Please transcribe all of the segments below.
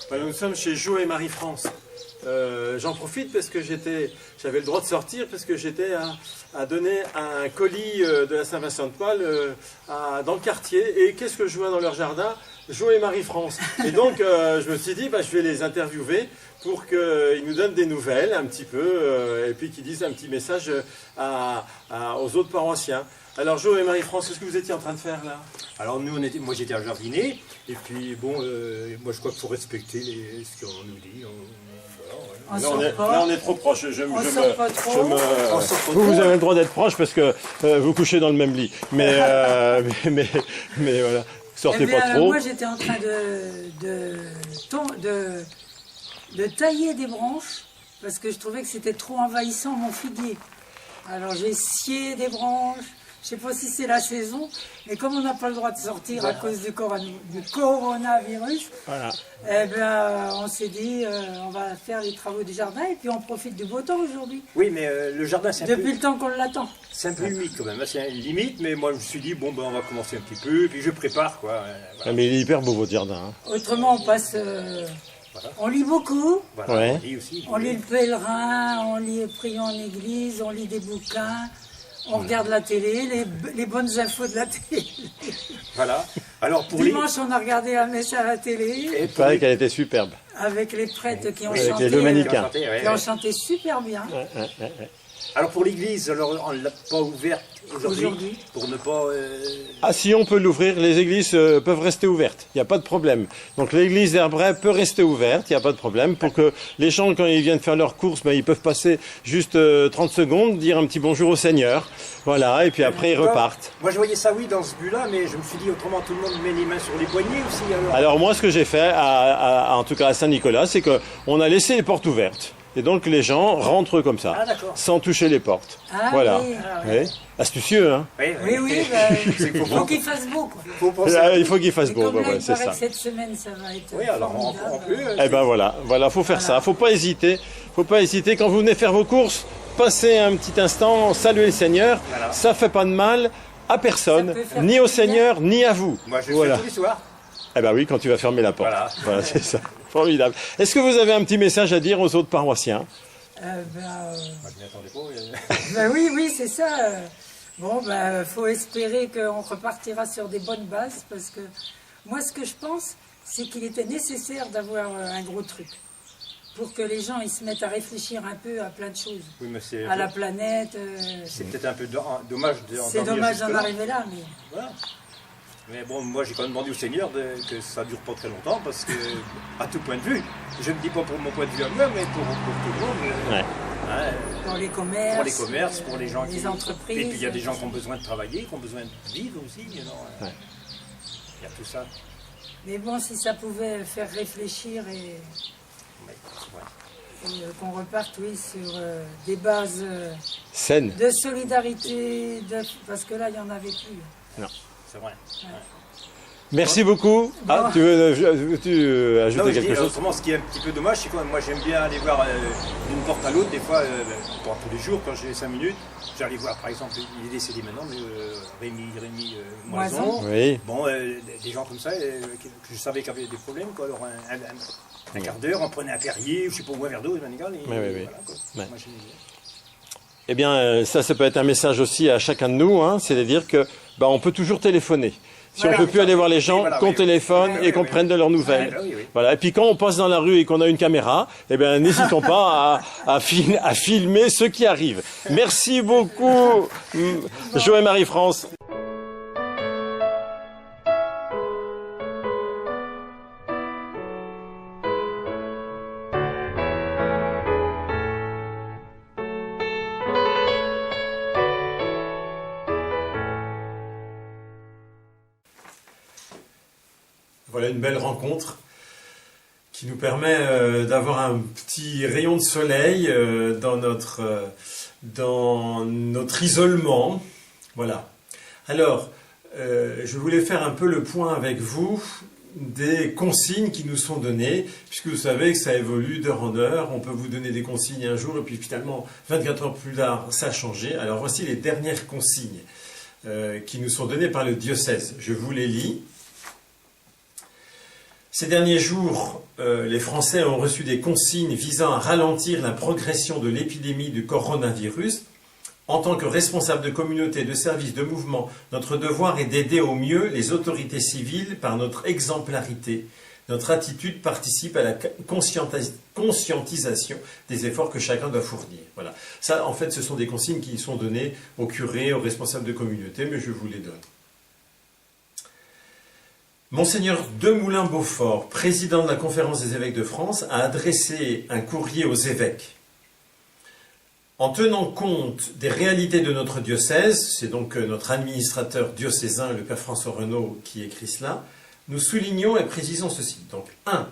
Voilà, nous sommes chez Jo et Marie-France. J'en profite parce que j'avais le droit de sortir parce que j'étais à donner un colis de la Saint-Vincent-de-Paul dans le quartier. Et qu'est-ce que je vois dans leur jardin? Jo et Marie-France. Et donc je me suis dit, je vais les interviewer pour qu'ils nous donnent des nouvelles un petit peu et puis qu'ils disent un petit message aux autres paroissiens. Alors Jo et Marie-France, qu'est-ce que vous étiez en train de faire là? Alors nous, moi j'étais un jardinier, et puis bon, moi je crois qu'il faut respecter ce qu'on nous dit. Là, on est trop proche. Vous avez le droit d'être proche parce que vous couchez dans le même lit. Mais voilà, sortez pas trop. Moi j'étais en train de tailler des branches parce que je trouvais que c'était trop envahissant mon figuier. Alors j'ai scié des branches. Je ne sais pas si c'est la saison, mais comme on n'a pas le droit de sortir à cause du coronavirus, voilà. Eh ben, on s'est dit on va faire les travaux du jardin et puis on profite du beau temps aujourd'hui. Oui, mais le jardin, c'est depuis le temps qu'on l'attend. C'est un peu humide quand même, c'est une limite, mais moi je me suis dit, bon, on va commencer un petit peu, puis je prépare quoi. Voilà. Mais il est hyper beau votre jardin. Hein. Autrement, on passe. Voilà. On lit beaucoup. Voilà, ouais. On lit aussi. On lit le pèlerin, on lit Prions en église, on lit des bouquins. On regarde la télé, les bonnes infos de la télé. Voilà. Alors pour dimanche, on a regardé la messe à la télé. Il paraît qu'elle était superbe. Avec les prêtres qui ont avec chanté. Les dominicains. Qui ont chanté super bien. Alors pour l'église, on ne l'a pas ouverte aujourd'hui pour ne pas... Ah si, on peut l'ouvrir, les églises peuvent rester ouvertes, il n'y a pas de problème. Donc l'église d'Herbray peut rester ouverte, il n'y a pas de problème, pour que les gens, quand ils viennent faire leurs courses, ils peuvent passer juste 30 secondes, dire un petit bonjour au Seigneur, voilà, et puis après ils repartent. Moi je voyais ça, oui, dans ce but-là, mais je me suis dit, autrement tout le monde met les mains sur les poignets aussi. Alors moi, ce que j'ai fait, en tout cas à Saint-Nicolas, c'est qu'on a laissé les portes ouvertes. Et donc les gens rentrent comme ça, sans toucher les portes. Ah, voilà. Oui. Oui. Astucieux, hein? Oui, il faut qu'il fasse beau. Il faut qu'il fasse beau, c'est ça. Que cette semaine, ça va être formidable. Eh ben voilà, faut faire ça. Faut pas hésiter. Quand vous venez faire vos courses, passez un petit instant, saluez le Seigneur. Voilà. Ça fait pas de mal à personne, ni au Seigneur, ni à vous. Moi, je le fais tous les soirs. Eh ben oui, quand tu vas fermer la porte. Voilà, c'est ça. Formidable. Est-ce que vous avez un petit message à dire aux autres paroissiens? Je m'y attendais pas. Oui, c'est ça. Bon, faut espérer qu'on repartira sur des bonnes bases, parce que moi, ce que je pense, c'est qu'il était nécessaire d'avoir un gros truc, pour que les gens ils se mettent à réfléchir un peu à plein de choses. Oui, mais à la planète. C'est peut-être un peu dommage c'est dommage d'en arriver là, mais... Voilà. Mais bon, moi j'ai quand même demandé au Seigneur que ça ne dure pas très longtemps, parce que, à tout point de vue, je ne dis pas pour mon point de vue à moi, mais pour tout le monde. Pour les commerces, pour les gens les entreprises. Et puis il y a des gens qui ont besoin de travailler, qui ont besoin de vivre aussi. Il y a tout ça. Mais bon, si ça pouvait faire réfléchir et qu'on reparte, sur des bases saines de solidarité, parce que là, il n'y en avait plus. Non. C'est vrai. Ouais. Merci beaucoup. Bon. Ah, tu veux ajouter quelque chose? Autrement, ce qui est un petit peu dommage, c'est que moi j'aime bien aller voir d'une porte à l'autre, des fois, pas tous les jours, quand j'ai 5 minutes, j'allais voir, par exemple, il est décédé maintenant, mais Rémi Moison. Oui. Bon, des gens comme ça, que je savais qu'ils avaient des problèmes, quoi. Alors un quart d'heure, on prenait un Perrier, je sais pas où, un verre d'eau, et voilà, moi, eh bien, ça peut être un message aussi à chacun de nous, hein, c'est-à-dire que on peut toujours téléphoner. Si on ne peut plus aller voir les gens, qu'on téléphone et qu'on prenne de leurs nouvelles. Voilà. Et puis quand on passe dans la rue et qu'on a une caméra, n'hésitons pas à filmer ce qui arrive. Merci beaucoup, Jo et Marie-France. Voilà une belle rencontre qui nous permet d'avoir un petit rayon de soleil dans notre isolement. Voilà. Alors, je voulais faire un peu le point avec vous des consignes qui nous sont données, puisque vous savez que ça évolue d'heure en heure. On peut vous donner des consignes un jour et puis finalement, 24 heures plus tard, ça a changé. Alors voici les dernières consignes qui nous sont données par le diocèse. Je vous les lis. Ces derniers jours, les Français ont reçu des consignes visant à ralentir la progression de l'épidémie du coronavirus. En tant que responsable de communauté, de service, de mouvement, notre devoir est d'aider au mieux les autorités civiles par notre exemplarité. Notre attitude participe à la conscientisation des efforts que chacun doit fournir. Voilà. Ça, en fait, ce sont des consignes qui sont données aux curés, aux responsables de communauté, mais je vous les donne. Monseigneur Demoulin-Beaufort, président de la Conférence des évêques de France, a adressé un courrier aux évêques. En tenant compte des réalités de notre diocèse, c'est donc notre administrateur diocésain, le Père François Renaud, qui écrit cela, nous soulignons et précisons ceci. Donc, 1.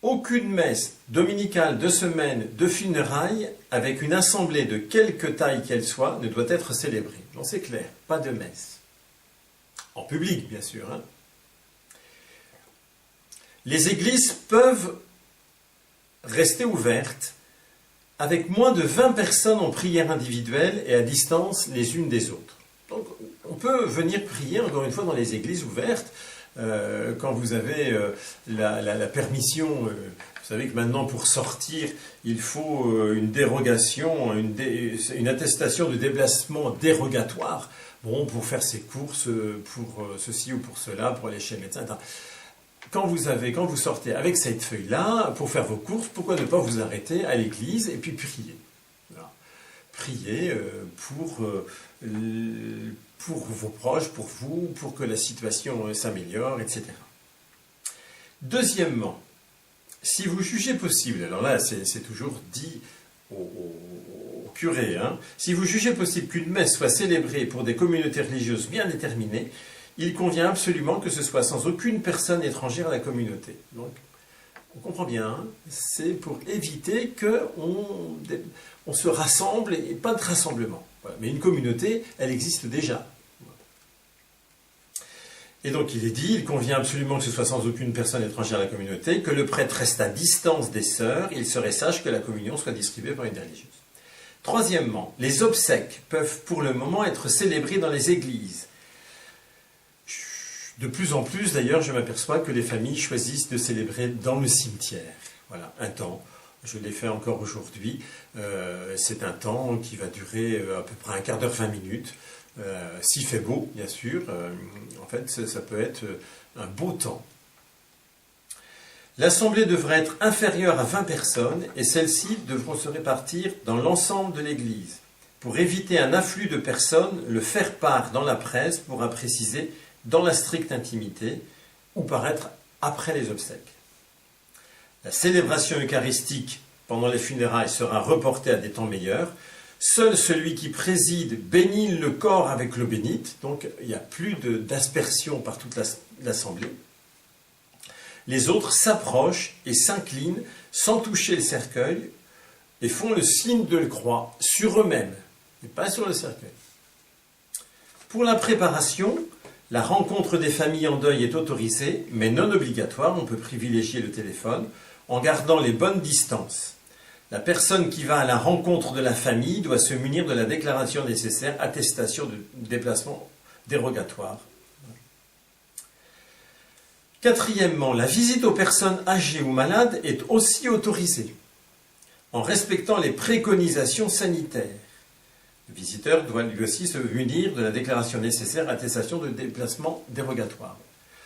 Aucune messe dominicale de semaine de funérailles avec une assemblée de quelque taille qu'elle soit ne doit être célébrée. Non, c'est clair, pas de messe. En public, bien sûr. Hein. Les églises peuvent rester ouvertes avec moins de 20 personnes en prière individuelle et à distance les unes des autres. Donc, on peut venir prier, encore une fois, dans les églises ouvertes, quand vous avez la permission. Vous savez que maintenant, pour sortir, il faut une dérogation, une attestation de déplacement dérogatoire, bon, pour faire ses courses, pour ceci ou pour cela, pour aller chez le médecin, etc. Quand vous sortez avec cette feuille-là, pour faire vos courses, pourquoi ne pas vous arrêter à l'église et puis prier. Voilà. Prier pour vos proches, pour vous, pour que la situation s'améliore, etc. Deuxièmement, si vous jugez possible, alors là c'est toujours dit au curé, hein, si vous jugez possible qu'une messe soit célébrée pour des communautés religieuses bien déterminées, il convient absolument que ce soit sans aucune personne étrangère à la communauté. Donc, on comprend bien, hein, c'est pour éviter qu'on se rassemble et pas de rassemblement. Voilà. Mais une communauté, elle existe déjà. Et donc il est dit, il convient absolument que ce soit sans aucune personne étrangère à la communauté, que le prêtre reste à distance des sœurs, il serait sage que la communion soit distribuée par une religieuse. Troisièmement, les obsèques peuvent pour le moment être célébrées dans les églises. De plus en plus, d'ailleurs, je m'aperçois que les familles choisissent de célébrer dans le cimetière. Voilà, un temps. Je l'ai fait encore aujourd'hui. C'est un temps qui va durer à peu près un quart d'heure, 20 minutes. S'il fait beau, bien sûr. En fait, ça peut être un beau temps. L'assemblée devrait être inférieure à 20 personnes et celles-ci devront se répartir dans l'ensemble de l'église. Pour éviter un afflux de personnes, le faire-part dans la presse pourra préciser dans la stricte intimité ou paraître après les obsèques. La célébration eucharistique pendant les funérailles sera reportée à des temps meilleurs. Seul celui qui préside bénit le corps avec l'eau bénite, donc il n'y a plus d'aspersion par toute l'assemblée. Les autres s'approchent et s'inclinent sans toucher le cercueil et font le signe de la croix sur eux-mêmes, et pas sur le cercueil. Pour la préparation, la rencontre des familles en deuil est autorisée, mais non obligatoire. On peut privilégier le téléphone en gardant les bonnes distances. La personne qui va à la rencontre de la famille doit se munir de la déclaration nécessaire, attestation de déplacement dérogatoire. Quatrièmement, la visite aux personnes âgées ou malades est aussi autorisée, en respectant les préconisations sanitaires. Le visiteur doit lui aussi se munir de la déclaration nécessaire, attestation de déplacement dérogatoire.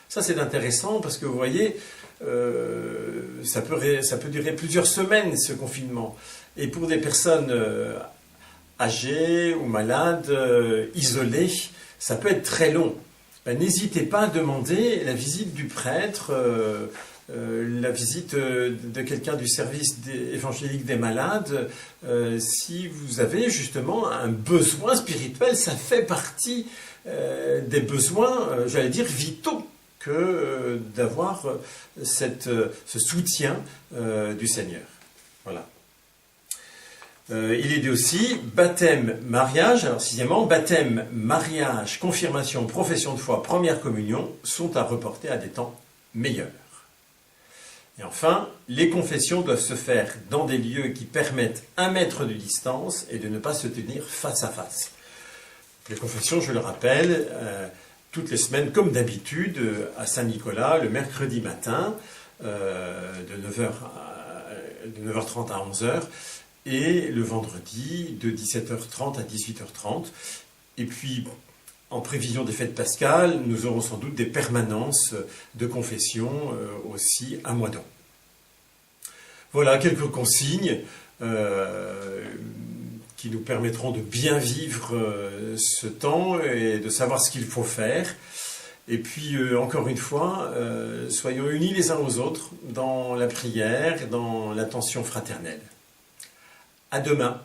Ça, c'est intéressant parce que vous voyez, ça peut durer plusieurs semaines, ce confinement. Et pour des personnes âgées ou malades, isolées, ça peut être très long. Ben, n'hésitez pas à demander la visite du prêtre, la visite de quelqu'un du service évangélique des malades, si vous avez justement un besoin spirituel, ça fait partie des besoins, j'allais dire, vitaux, que d'avoir ce soutien du Seigneur. Voilà. Il est dit aussi baptême, mariage. Alors sixièmement, baptême, mariage, confirmation, profession de foi, première communion sont à reporter à des temps meilleurs. Et enfin, les confessions doivent se faire dans des lieux qui permettent 1 mètre de distance et de ne pas se tenir face à face. Les confessions, je le rappelle, toutes les semaines, comme d'habitude, à Saint-Nicolas, le mercredi matin, de 9h30 à 11h, et le vendredi, de 17h30 à 18h30. Et puis, en prévision des fêtes pascales, nous aurons sans doute des permanences de confession aussi à Moidans. Voilà quelques consignes qui nous permettront de bien vivre ce temps et de savoir ce qu'il faut faire. Et puis, encore une fois, soyons unis les uns aux autres dans la prière, dans l'attention fraternelle. À demain.